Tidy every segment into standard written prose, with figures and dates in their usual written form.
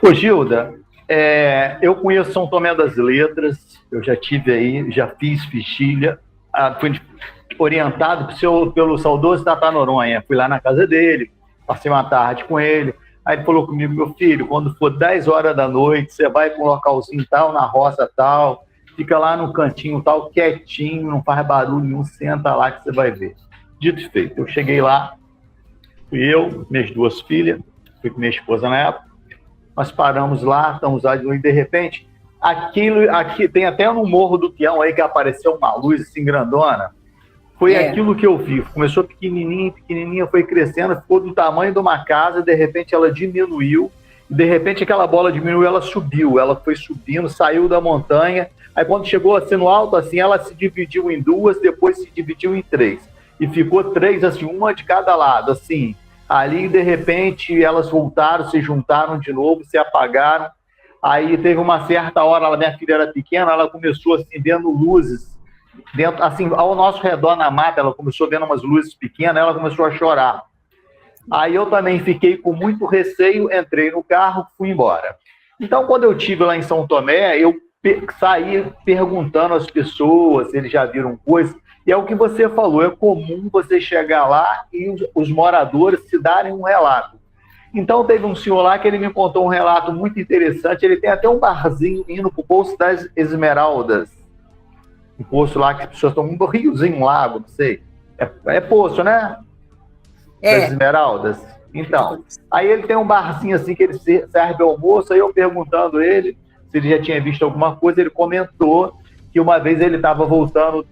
Ô, Gilda, eu conheço São Tomé das Letras, eu já tive aí, já fiz Fichinha, fui orientado pelo saudoso Tata Noronha. Fui lá na casa dele, passei uma tarde com ele. Aí ele falou comigo: meu filho, quando for 10 horas da noite, você vai para um localzinho tal, na roça tal, fica lá no cantinho tal, quietinho, não faz barulho nenhum, senta lá que você vai ver. Dito e feito, eu cheguei lá, fui eu, minhas duas filhas, fui com minha esposa na época, nós paramos lá, estamos lá, e de repente, aqui tem até no Morro do Peão aí que apareceu uma luz assim grandona. Foi aquilo que eu vi. Começou pequenininha, pequenininha, foi crescendo, ficou do tamanho de uma casa, de repente ela diminuiu, e de repente aquela bola diminuiu, ela subiu, ela foi subindo, saiu da montanha, aí quando chegou assim no alto, assim, ela se dividiu em duas, depois se dividiu em três, e ficou três, assim, uma de cada lado, assim. Ali, de repente, elas voltaram, se juntaram de novo, se apagaram. Aí teve uma certa hora, minha filha era pequena, ela começou assim, vendo luzes dentro, assim, ao nosso redor na mata, ela começou vendo umas luzes pequenas, ela começou a chorar. Aí eu também fiquei com muito receio, entrei no carro, fui embora. Então, quando eu estive lá em São Tomé, eu saí perguntando às pessoas se eles já viram coisas, e é o que você falou, é comum você chegar lá e os moradores se darem um relato. Então, teve um senhor lá que ele me contou um relato muito interessante, ele tem até um barzinho indo para o Poço das Esmeraldas, um poço lá que as pessoas estão, um riozinho, um lago, não sei. É poço, né? Das Esmeraldas. Então, aí ele tem um barzinho assim que ele serve almoço, aí eu perguntando ele se ele já tinha visto alguma coisa, ele comentou que uma vez ele estava voltando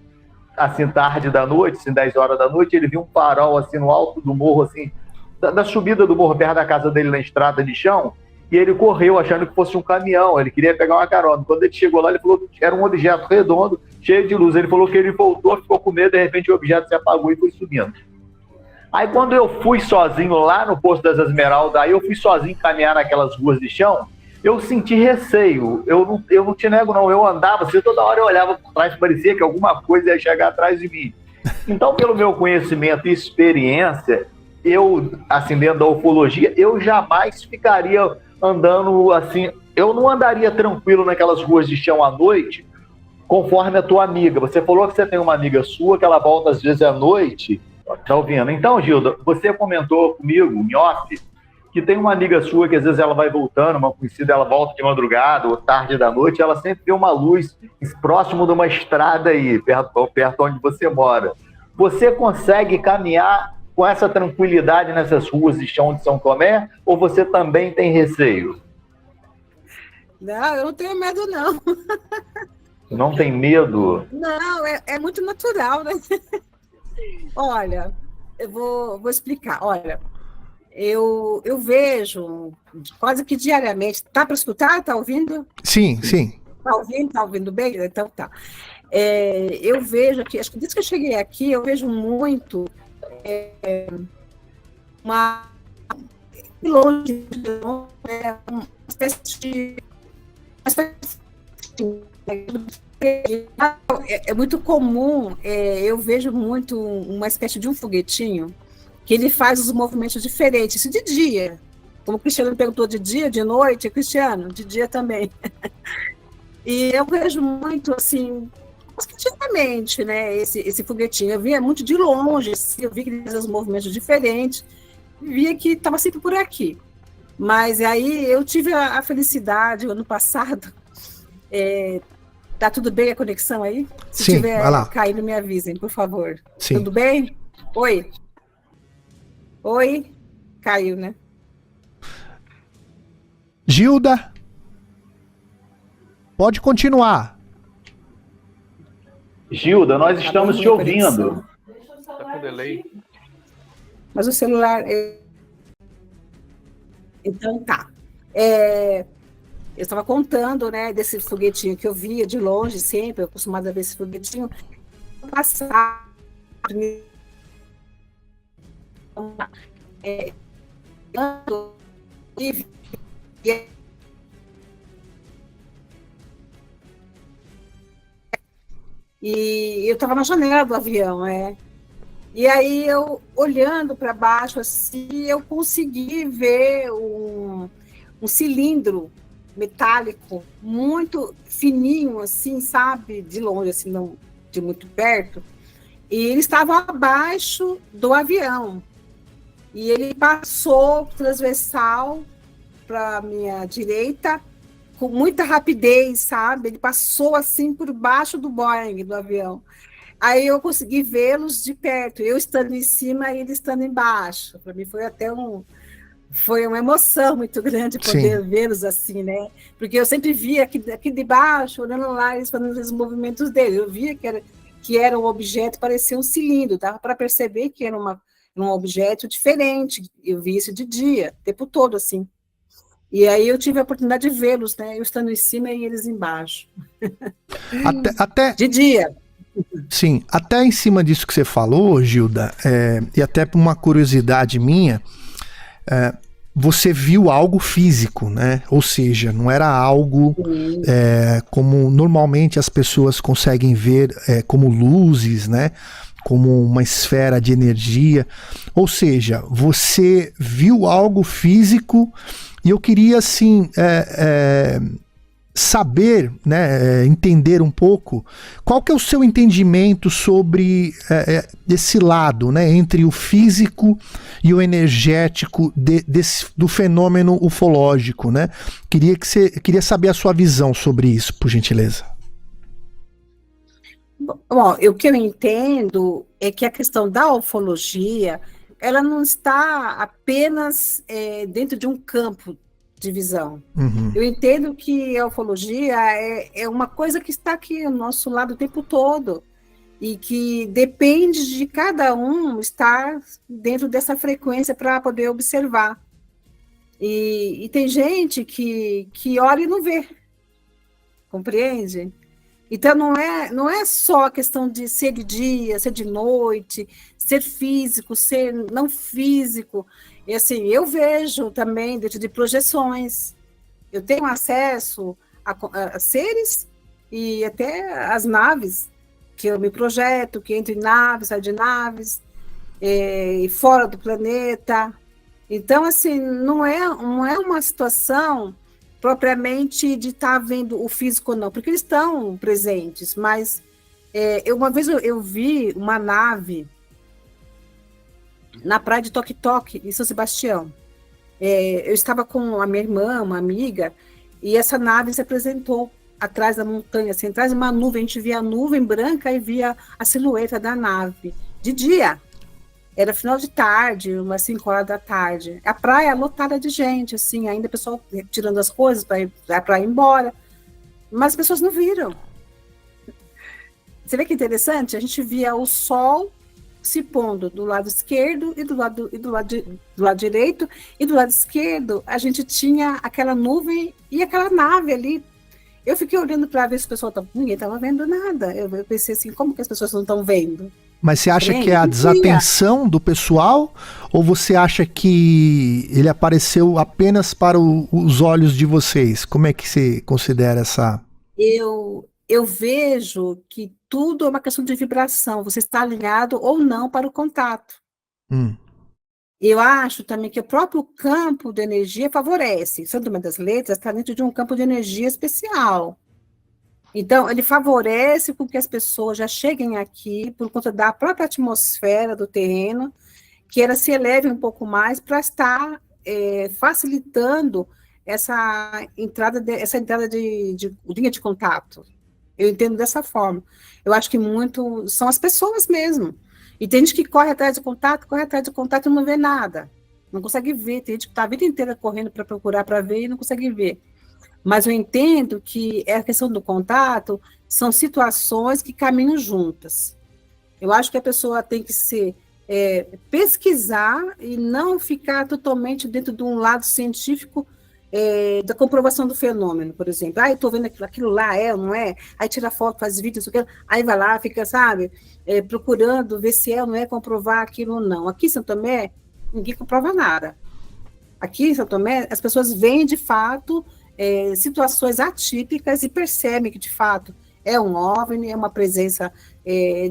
assim tarde da noite, assim 10 horas da noite, ele viu um farol assim no alto do morro, assim, da subida do morro, perto da casa dele na estrada de chão, e ele correu achando que fosse um caminhão, ele queria pegar uma carona. Quando ele chegou lá, ele falou que era um objeto redondo, cheio de luz. Ele falou que ele voltou, ficou com medo, de repente o objeto se apagou e foi subindo. Aí quando eu fui sozinho lá no Poço das Esmeraldas, aí eu fui sozinho caminhar naquelas ruas de chão, eu senti receio. Eu não te nego, não. Eu andava, assim, toda hora eu olhava por trás, parecia que alguma coisa ia chegar atrás de mim. Então, pelo meu conhecimento e experiência, eu, assim, dentro da ufologia, eu jamais ficaria andando assim, eu não andaria tranquilo naquelas ruas de chão à noite, conforme a tua amiga. Você falou que você tem uma amiga sua, que ela volta às vezes à noite, tá ouvindo? Então, Gilda, você comentou comigo, em off, que tem uma amiga sua que às vezes ela vai voltando, uma conhecida, ela volta de madrugada ou tarde da noite, ela sempre vê uma luz próximo de uma estrada aí, perto onde você mora. Você consegue caminhar com essa tranquilidade nessas ruas de chão de São Tomé, ou você também tem receio? Não, eu não tenho medo, não. Não tem medo? Não, é muito natural, né? Olha, eu vou explicar. Olha, eu vejo quase que diariamente. Tá para escutar? Tá ouvindo? Sim, sim. Tá ouvindo bem? Então tá. Eu vejo aqui, acho que desde que eu cheguei aqui, eu vejo muito uma longe, uma espécie de é muito comum, eu vejo muito uma espécie de um foguetinho que ele faz os movimentos diferentes, isso de dia. Como o Cristiano perguntou, de dia, de noite, Cristiano, de dia também. E eu vejo muito, assim, constantemente, né, esse foguetinho. Eu via muito de longe, assim, eu vi que ele fazia os movimentos diferentes, via que estava sempre por aqui. Mas aí eu tive a felicidade, ano passado, tá tudo bem a conexão aí? Se Sim, tiver vai lá. caindo, me avisem, por favor. Sim. Tudo bem? Oi? Oi? Caiu, né? Gilda? Pode continuar. Gilda, nós estamos te ouvindo. Tá com delay. Mas o celular... Então, tá. Eu estava contando, né, desse foguetinho que eu via de longe sempre, eu acostumada a ver esse foguetinho passar. E eu estava na janela do avião, E aí eu, olhando para baixo, assim, eu consegui ver um cilindro metálico muito fininho, assim, sabe? De longe, assim, não de muito perto. E ele estava abaixo do avião. E ele passou transversal para a minha direita com muita rapidez, sabe? Ele passou assim por baixo do Boeing, do avião. Aí eu consegui vê-los de perto, eu estando em cima e ele estando embaixo. Para mim foi uma emoção muito grande poder vê-los assim, né? Porque eu sempre via aqui de baixo, olhando lá, eles fazendo os movimentos deles. Eu via que era um objeto, parecia um cilindro, dava para perceber que era um objeto diferente. Eu vi isso de dia, o tempo todo, assim. E aí eu tive a oportunidade de vê-los, né? Eu estando em cima e eles embaixo. Até de dia. Sim, até em cima disso que você falou, Gilda, e até por uma curiosidade minha, você viu algo físico, né? Ou seja, não era algo como normalmente as pessoas conseguem ver, como luzes, né? Como uma esfera de energia. Ou seja, você viu algo físico e eu queria, assim, saber, né, entender um pouco qual que é o seu entendimento sobre esse lado, né, entre o físico e o energético do fenômeno ufológico, né? Queria saber a sua visão sobre isso, por gentileza. Bom, o que eu entendo é que a questão da ufologia, ela não está apenas dentro de um campo de visão. Uhum. Eu entendo que a ufologia é uma coisa que está aqui ao nosso lado o tempo todo e que depende de cada um estar dentro dessa frequência para poder observar. E tem gente que olha e não vê, compreende? Então não é só a questão de ser de dia, ser de noite, ser físico, ser não físico. E assim, eu vejo também dentro de projeções. Eu tenho acesso a seres e até as naves, que eu me projeto, que entro em naves, saio de naves, fora do planeta. Então, assim, não é uma situação propriamente de estar vendo o físico, não, porque eles estão presentes, mas uma vez eu vi uma nave na praia de Toque-Toque, em São Sebastião. Eu estava com a minha irmã, uma amiga, e essa nave se apresentou atrás da montanha, assim, atrás de uma nuvem. A gente via a nuvem branca e via a silhueta da nave. De dia, era final de tarde, umas 5 horas da tarde. A praia lotada de gente, assim, ainda o pessoal tirando as coisas para ir embora. Mas as pessoas não viram. Você vê que interessante? A gente via o sol se pondo do lado esquerdo e do lado direito, e do lado esquerdo a gente tinha aquela nuvem e aquela nave ali. Eu fiquei olhando para ver se o pessoal ninguém estava vendo nada. Eu pensei assim, como que as pessoas não estão vendo? Mas você acha que é a desatenção do pessoal, ou você acha que ele apareceu apenas para os olhos de vocês? Como é que você considera essa... Eu vejo que tudo é uma questão de vibração. Você está alinhado ou não para o contato. Eu acho também que o próprio campo de energia favorece. São Tomé das Letras está dentro de um campo de energia especial. Então, ele favorece com que as pessoas já cheguem aqui por conta da própria atmosfera do terreno, que elas se elevem um pouco mais para estar facilitando essa entrada de linha de contato. Eu entendo dessa forma. Eu acho que muito são as pessoas mesmo. E tem gente que corre atrás de contato e não vê nada. Não consegue ver. Tem gente que está a vida inteira correndo para procurar, para ver e não consegue ver. Mas eu entendo que a questão do contato são situações que caminham juntas. Eu acho que a pessoa tem que pesquisar e não ficar totalmente dentro de um lado científico da comprovação do fenômeno, por exemplo. Eu estou vendo aquilo lá, ou não é? Aí tira foto, faz vídeos, aí vai lá, fica, sabe, procurando ver se ou não é, comprovar aquilo ou não. Aqui em São Tomé, ninguém comprova nada. Aqui em São Tomé, as pessoas veem, de fato, situações atípicas e percebem que, de fato, é um OVNI, é uma presença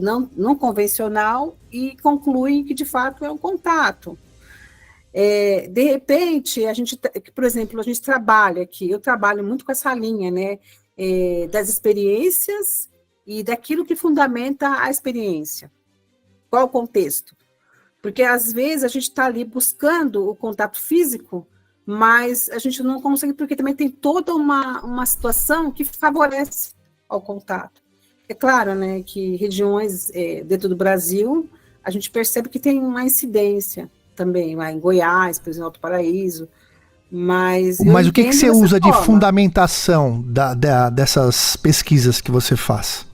não convencional e concluem que, de fato, é um contato. De repente, por exemplo, a gente trabalha aqui, eu trabalho muito com essa linha, né, das experiências e daquilo que fundamenta a experiência. Qual o contexto? Porque, às vezes, a gente está ali buscando o contato físico, mas a gente não consegue, porque também tem toda uma situação que favorece ao contato. É claro, né, que regiões dentro do Brasil, a gente percebe que tem uma incidência também, lá em Goiás, por exemplo, Alto Paraíso, mas o que você usa de fundamentação dessas pesquisas que você faz?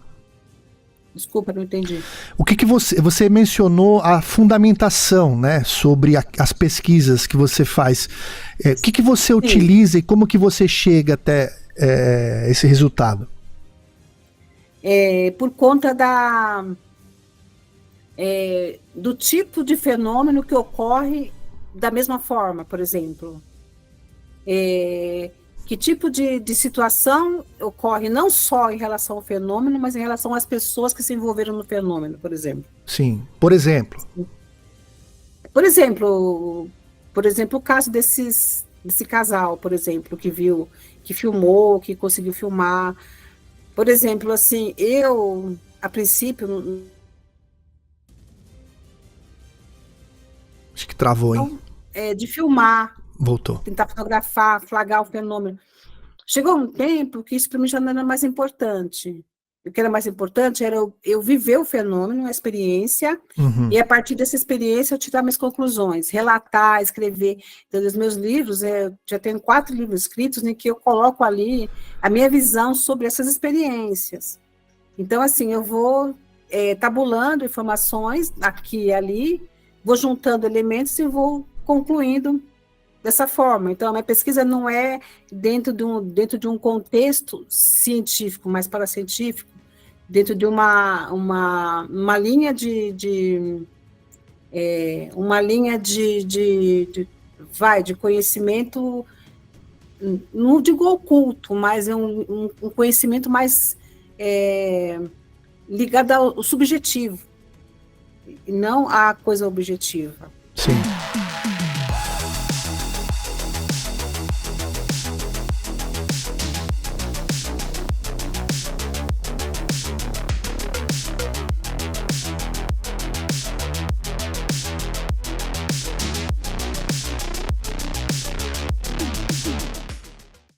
Desculpa, não entendi. O que você mencionou a fundamentação, né, sobre as pesquisas que você faz. O que você utiliza e como que você chega até esse resultado? Por conta do tipo de fenômeno que ocorre da mesma forma, por exemplo. Que tipo de situação ocorre não só em relação ao fenômeno, mas em relação às pessoas que se envolveram no fenômeno, por exemplo. Sim, por exemplo. Por exemplo, o caso desse casal, por exemplo, que filmou, que conseguiu filmar. Por exemplo, assim, eu, a princípio... Acho que travou, hein? De filmar. Voltou. Tentar fotografar, flagrar o fenômeno. Chegou um tempo que isso para mim já não era mais importante. O que era mais importante era eu viver o fenômeno, a experiência, e a partir dessa experiência eu tirar minhas conclusões, relatar, escrever. Então, os meus livros, já tenho 4 livros escritos em que eu coloco ali a minha visão sobre essas experiências. Então, assim, eu vou tabulando informações aqui e ali, vou juntando elementos e vou concluindo dessa forma. Então, a minha pesquisa não é dentro de um contexto científico, mas paracientífico, dentro de uma linha de conhecimento, não digo oculto, mas é um conhecimento mais ligado ao subjetivo, e não à coisa objetiva.